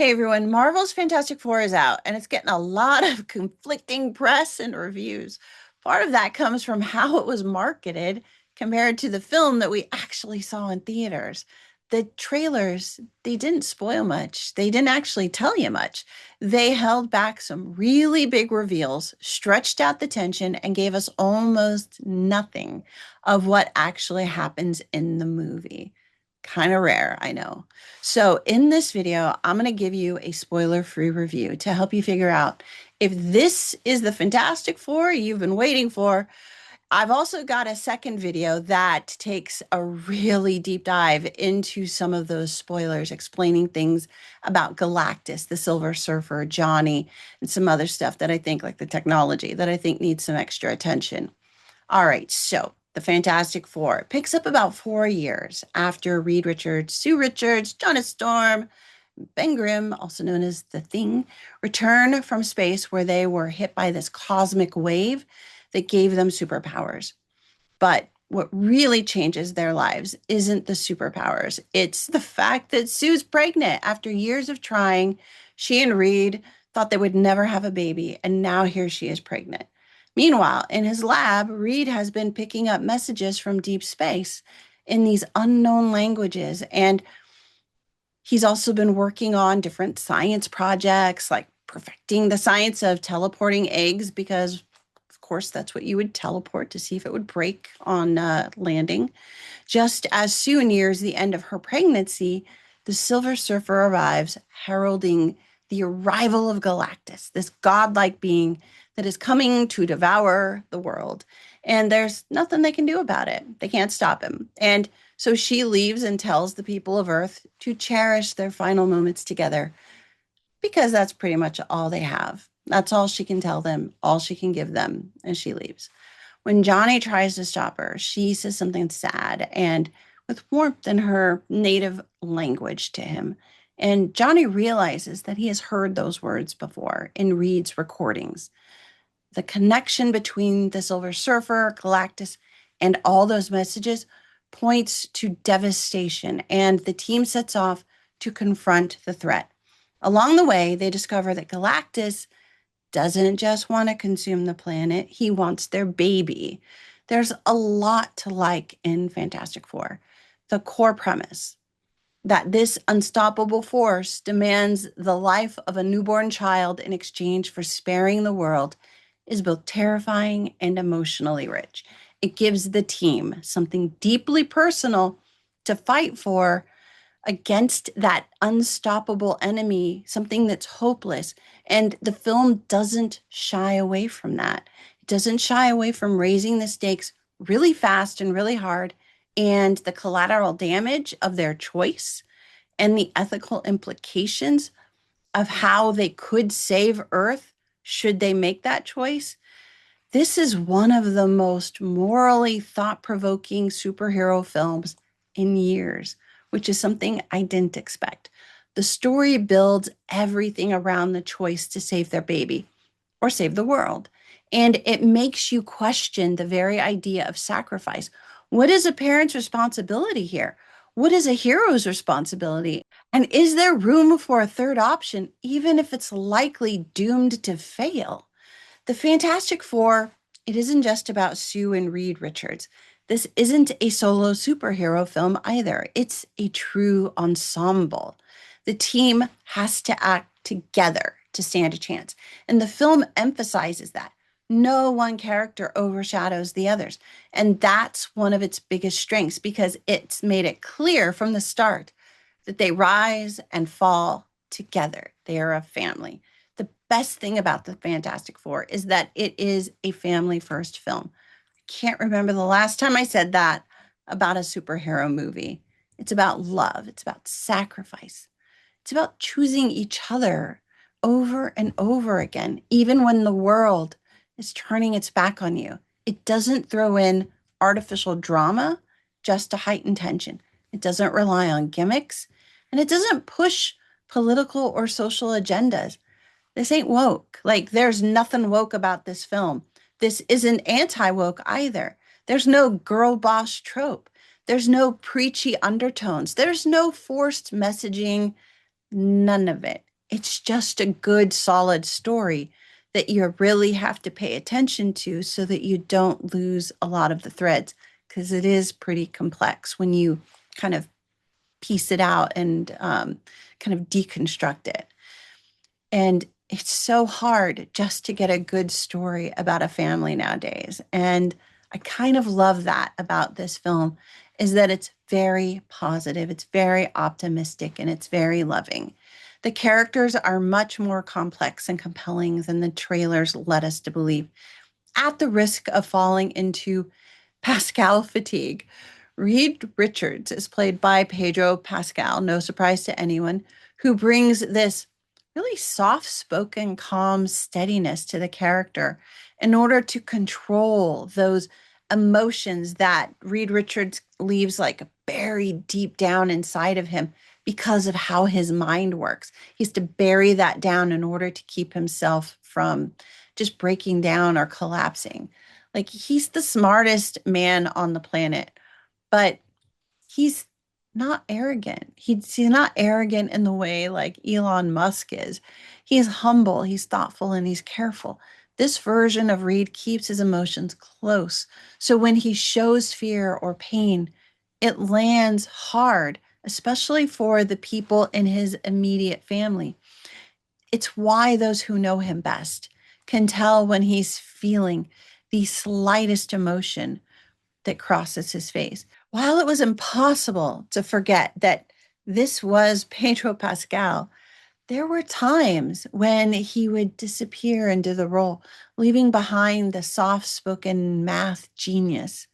Hey everyone, Marvel's Fantastic Four is out and it's getting a lot of conflicting press and reviews. Part of that comes from how it was marketed compared to the film that we actually saw in theaters. The trailers, they didn't spoil much. They didn't actually tell you much. They held back some really big reveals, stretched out the tension, and gave us almost nothing of what actually happens in the movie. Kind of rare, I know. So in this video, I'm going to give you a spoiler-free review to help you figure out if this is the Fantastic Four you've been waiting for. I've also got a second video that takes a really deep dive into some of those spoilers, explaining things about Galactus, the Silver Surfer, Johnny, and some other stuff that I think, like the technology, that I think needs some extra attention. All right, so the Fantastic Four picks up about 4 years after Reed Richards, Sue Richards, Jonas Storm, Ben Grimm, also known as the Thing, return from space where they were hit by this cosmic wave that gave them superpowers. But what really changes their lives isn't the superpowers. It's the fact that Sue's pregnant. After years of trying, she and Reed thought they would never have a baby, and now here she is pregnant. Meanwhile, in his lab, Reed has been picking up messages from deep space in these unknown languages. And he's also been working on different science projects, like perfecting the science of teleporting eggs, because, of course, that's what you would teleport to see if it would break on landing. Just as Sue nears the end of her pregnancy, the Silver Surfer arrives, heralding the arrival of Galactus, this godlike being that is coming to devour the world. And there's nothing they can do about it. They can't stop him. And so she leaves and tells the people of Earth to cherish their final moments together, because that's pretty much all they have. That's all she can tell them, all she can give them, and she leaves. When Johnny tries to stop her, she says something sad and with warmth in her native language to him. And Johnny realizes that he has heard those words before in Reed's recordings. The connection between the Silver Surfer, Galactus, and all those messages points to devastation, and the team sets off to confront the threat. Along the way, they discover that Galactus doesn't just want to consume the planet, he wants their baby. There's a lot to like in Fantastic Four. The core premise that this unstoppable force demands the life of a newborn child in exchange for sparing the world is both terrifying and emotionally rich. It gives the team something deeply personal to fight for against that unstoppable enemy, something that's hopeless. And the film doesn't shy away from that. It doesn't shy away from raising the stakes really fast and really hard, and the collateral damage of their choice and the ethical implications of how they could save Earth should they make that choice. This is one of the most morally thought-provoking superhero films in years, which is something I didn't expect. The story builds everything around the choice to save their baby or save the world. And it makes you question the very idea of sacrifice. What is a parent's responsibility here? What is a hero's responsibility? And is there room for a third option, even if it's likely doomed to fail? The Fantastic Four, it isn't just about Sue and Reed Richards. This isn't a solo superhero film either. It's a true ensemble. The team has to act together to stand a chance. And the film emphasizes that. No one character overshadows the others. And that's one of its biggest strengths, because it's made it clear from the start that they rise and fall together. They are a family. The best thing about the Fantastic Four is that it is a family-first film. I can't remember the last time I said that about a superhero movie. It's about love. It's about sacrifice. It's about choosing each other over and over again, even when the world is turning its back on you. It doesn't throw in artificial drama just to heighten tension. It doesn't rely on gimmicks, and it doesn't push political or social agendas. This ain't woke. Like, there's nothing woke about this film. This isn't anti-woke either. There's no girl boss trope. There's no preachy undertones. There's no forced messaging. None of it. It's just a good, solid story that you really have to pay attention to so that you don't lose a lot of the threads, because it is pretty complex when you kind of piece it out and kind of deconstruct it. And it's so hard just to get a good story about a family nowadays. And I kind of love that about this film is that it's very positive, it's very optimistic, and it's very loving. The characters are much more complex and compelling than the trailers led us to believe, at the risk of falling into Pascal fatigue. Reed Richards is played by Pedro Pascal, no surprise to anyone, who brings this really soft spoken, calm steadiness to the character in order to control those emotions that Reed Richards leaves like buried deep down inside of him because of how his mind works. He has to bury that down in order to keep himself from just breaking down or collapsing. Like he's the smartest man on the planet, but he's not arrogant. He's not arrogant in the way like Elon Musk is. He's humble, he's thoughtful, and he's careful. This version of Reed keeps his emotions close. So when he shows fear or pain, it lands hard, especially for the people in his immediate family. It's why those who know him best can tell when he's feeling the slightest emotion that crosses his face. While it was impossible to forget that this was Pedro Pascal, there were times when he would disappear into the role, leaving behind the soft spoken math genius.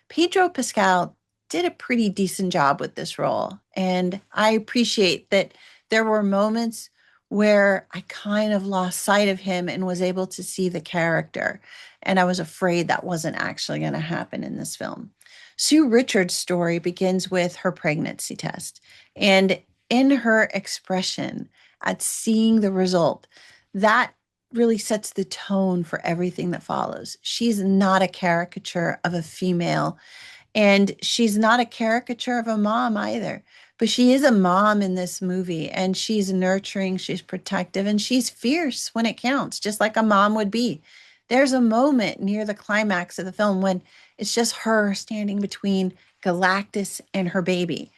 Pedro Pascal did a pretty decent job with this role. And I appreciate that there were moments where I kind of lost sight of him and was able to see the character. And I was afraid that wasn't actually going to happen in this film. Sue Richards' story begins with her pregnancy test. And in her expression at seeing the result, that really sets the tone for everything that follows. She's not a caricature of a female, and she's not a caricature of a mom either. But she is a mom in this movie, and she's nurturing, she's protective, and she's fierce when it counts, just like a mom would be. There's a moment near the climax of the film when it's just her standing between Galactus and her baby,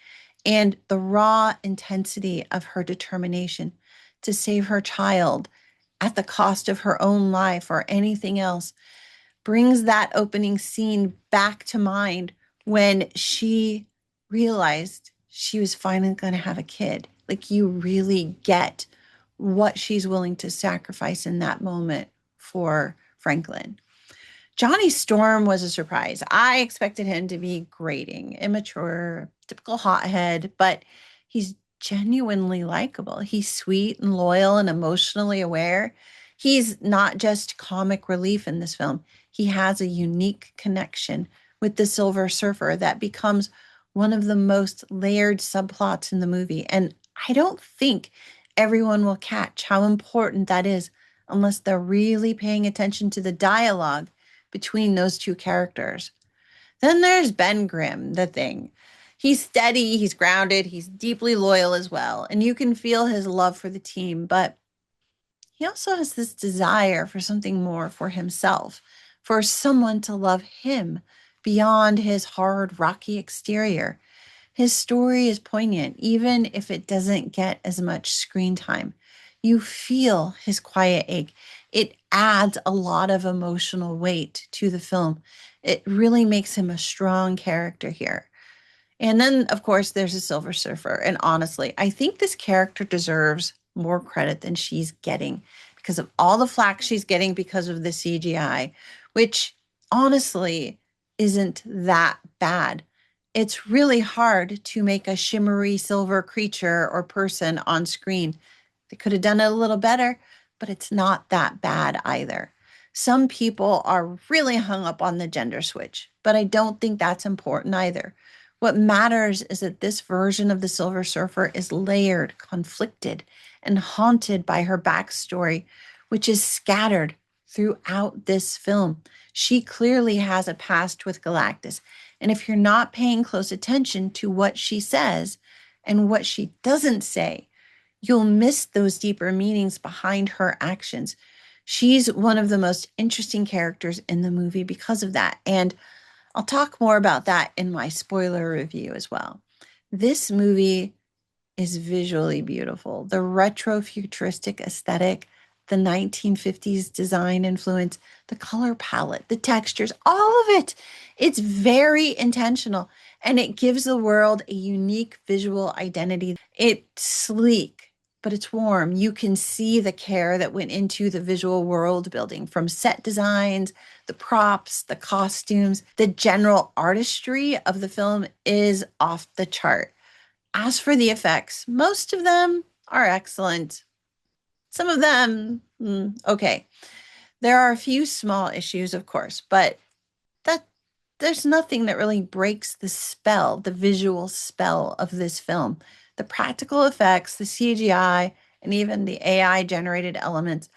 and the raw intensity of her determination to save her child at the cost of her own life or anything else brings that opening scene back to mind when she realized she was finally going to have a kid. Like you really get what she's willing to sacrifice in that moment for Franklin. Johnny Storm was a surprise. I expected him to be grating, immature, typical hothead, but he's genuinely likable. He's sweet and loyal and emotionally aware. He's not just comic relief in this film. He has a unique connection with the Silver Surfer that becomes one of the most layered subplots in the movie. And I don't think everyone will catch how important that is unless they're really paying attention to the dialogue between those two characters. Then there's Ben Grimm, the thing. He's steady, he's grounded, he's deeply loyal as well, and you can feel his love for the team, but he also has this desire for something more for himself, for someone to love him beyond his hard, rocky exterior. His story is poignant, even if it doesn't get as much screen time. You feel his quiet ache. It adds a lot of emotional weight to the film. It really makes him a strong character here. And then, of course, there's a Silver Surfer. And honestly, I think this character deserves more credit than she's getting because of all the flack she's getting because of the CGI, which honestly isn't that bad. It's really hard to make a shimmery silver creature or person on screen. They could have done it a little better, but it's not that bad either. Some people are really hung up on the gender switch, but I don't think that's important either. What matters is that this version of the Silver Surfer is layered, conflicted, and haunted by her backstory, which is scattered throughout this film. She clearly has a past with Galactus. And if you're not paying close attention to what she says and what she doesn't say, you'll miss those deeper meanings behind her actions. She's one of the most interesting characters in the movie because of that. And I'll talk more about that in my spoiler review as well. This movie is visually beautiful. The retro futuristic aesthetic, the 1950s design influence, the color palette, the textures, all of it. It's very intentional and it gives the world a unique visual identity. It's sleek, but it's warm. You can see the care that went into the visual world building, from set designs, the props, the costumes. The general artistry of the film is off the chart. As for the effects, most of them are excellent. Some of them, okay. There are a few small issues, of course, but that there's nothing that really breaks the spell, the visual spell of this film. The practical effects, the CGI, and even the AI generated elements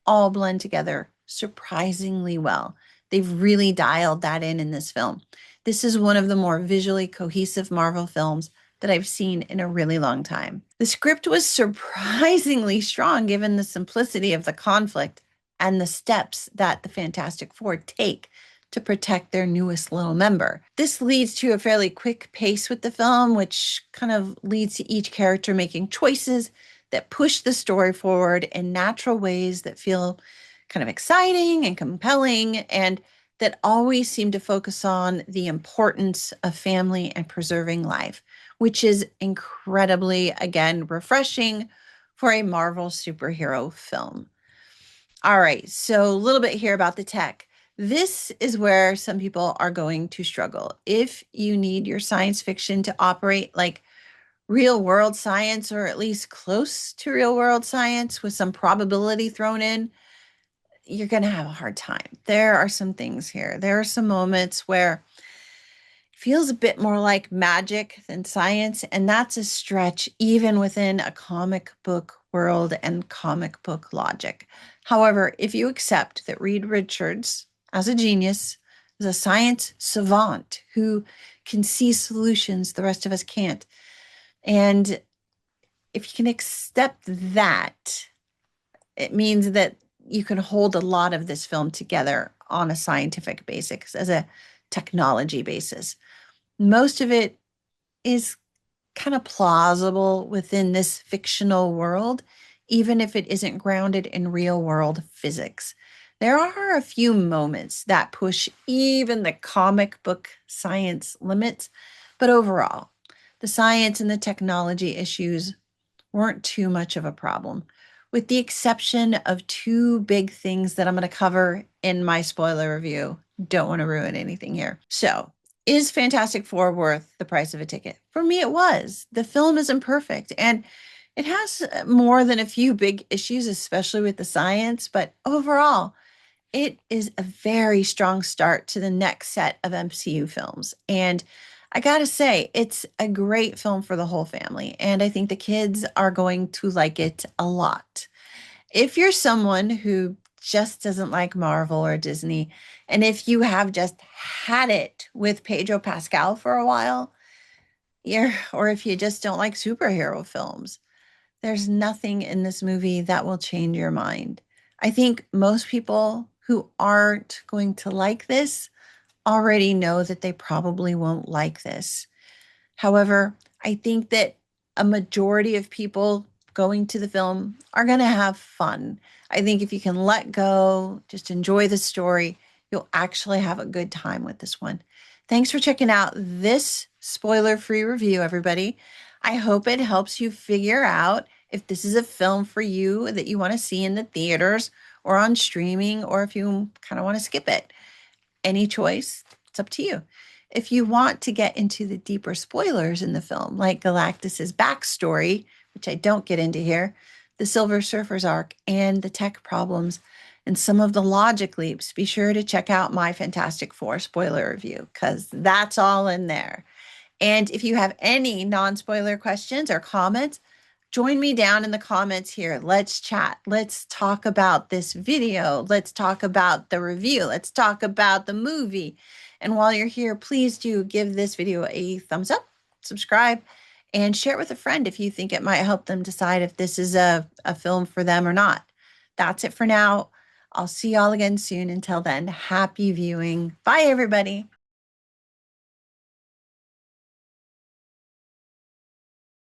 all blend together surprisingly well. They've really dialed that in this film. This is one of the more visually cohesive Marvel films that I've seen in a really long time. The script was surprisingly strong given the simplicity of the conflict and the steps that the Fantastic Four take to protect their newest little member. This leads to a fairly quick pace with the film, which kind of leads to each character making choices that push the story forward in natural ways that feel kind of exciting and compelling, and that always seem to focus on the importance of family and preserving life, which is incredibly, again, refreshing for a Marvel superhero film. All right, so a little bit here about the tech. This is where some people are going to struggle. If you need your science fiction to operate like real world science, or at least close to real world science with some probability thrown in, you're going to have a hard time. There are some things here. There are some moments where it feels a bit more like magic than science, and that's a stretch even within a comic book world and comic book logic. However, if you accept that Reed Richards, as a genius, is a science savant who can see solutions the rest of us can't, and if you can accept that, it means that you can hold a lot of this film together on a scientific basis, as a technology basis. Most of it is kind of plausible within this fictional world, even if it isn't grounded in real world physics. There are a few moments that push even the comic book science limits, but overall, the science and the technology issues weren't too much of a problem, with the exception of two big things that I'm going to cover in my spoiler review. Don't want to ruin anything here. So, is Fantastic Four worth the price of a ticket? For me, it was. The film isn't perfect, and it has more than a few big issues, especially with the science, but overall, it is a very strong start to the next set of MCU films. And I gotta say, it's a great film for the whole family. And I think the kids are going to like it a lot. If you're someone who just doesn't like Marvel or Disney, and if you have just had it with Pedro Pascal for a while, or if you just don't like superhero films, there's nothing in this movie that will change your mind. I think most people who aren't going to like this already know that they probably won't like this. However, I think that a majority of people going to the film are going to have fun. I think if you can let go, just enjoy the story, you'll actually have a good time with this one. Thanks for checking out this spoiler-free review, everybody. I hope it helps you figure out if this is a film for you that you want to see in the theaters or on streaming, or if you kind of want to skip it. Any choice, it's up to you. If you want to get into the deeper spoilers in the film, like Galactus's backstory, which I don't get into here, the Silver Surfer's arc, and the tech problems, and some of the logic leaps, be sure to check out my Fantastic Four spoiler review, because that's all in there. And if you have any non-spoiler questions or comments, join me down in the comments here. Let's chat. Let's talk about this video. Let's talk about the review. Let's talk about the movie. And while you're here, please do give this video a thumbs up, subscribe, and share it with a friend if you think it might help them decide if this is a film for them or not. That's it for now. I'll see y'all again soon. Until then, happy viewing. Bye, everybody.